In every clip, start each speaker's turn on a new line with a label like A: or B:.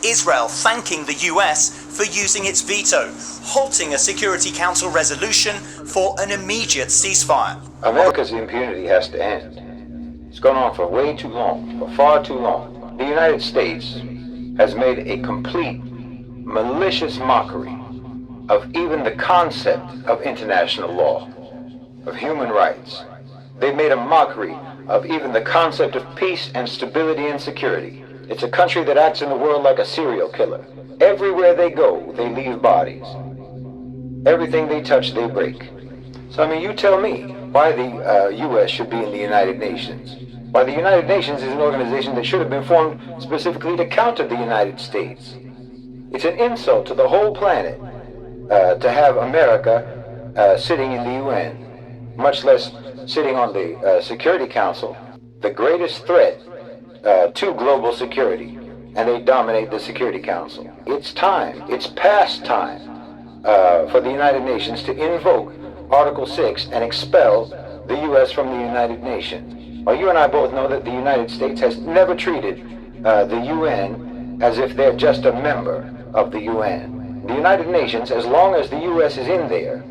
A: Israel thanking the US for using its veto, halting a Security Council resolution for an immediate ceasefire.
B: America's impunity has to end. It's gone on for way too long, for far too long. The United States has made a complete, malicious mockery of even the concept of international law, of human rights. They've made a mockery of even the concept of peace and stability and security. It's a country that acts in the world like a serial killer. Everywhere they go, they leave bodies. Everything they touch, they break. So, I mean, you tell me why the U.S. should be in the United Nations. Why the United Nations is an organization that should have been formed specifically to counter the United States. It's an insult to the whole planet to have America sitting in the UN, much less sitting on the Security Council, the greatest threat to global security, and they dominate the Security Council. It's time, it's past time for the United Nations to invoke Article 6 and expel the U.S. from the United Nations. Well, you and I both know that the United States has never treated the UN as if they're just a member of the UN. The United Nations, as long as the U.S. is in there,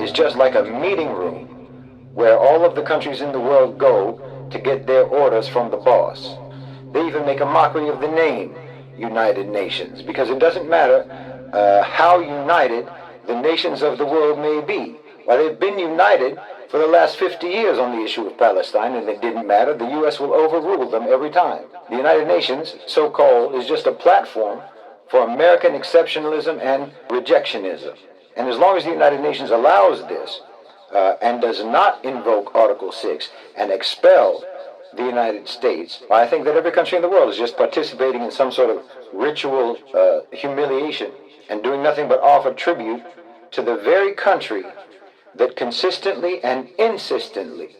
B: is just like a meeting room where all of the countries in the world go to get their orders from the boss. They even make a mockery of the name United Nations, because it doesn't matter how united the nations of the world may be. Well, they've been united for the last 50 years on the issue of Palestine, and it didn't matter. The U.S. will overrule them every time. The United Nations, so-called, is just a platform for American exceptionalism and rejectionism. And as long as the United Nations allows this, and does not invoke Article 6 and expel the United States, I think that every country in the world is just participating in some sort of ritual humiliation and doing nothing but offer tribute to the very country that consistently and insistently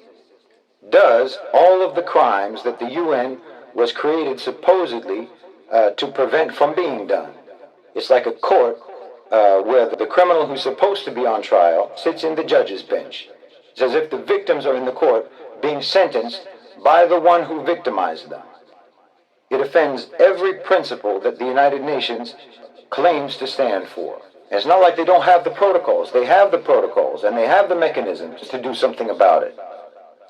B: does all of the crimes that the UN was created supposedly to prevent from being done. It's like a court where the criminal who's supposed to be on trial sits in the judge's bench. It's as if the victims are in the court being sentenced by the one who victimized them. It offends every principle that the United Nations claims to stand for. And it's not like they don't have the protocols. They have the protocols, and they have the mechanisms to do something about it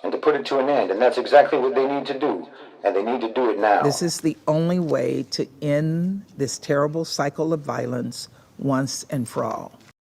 B: and to put it to an end. And that's exactly what they need to do, and they need to do it now.
C: This is the only way to end this terrible cycle of violence once and for all.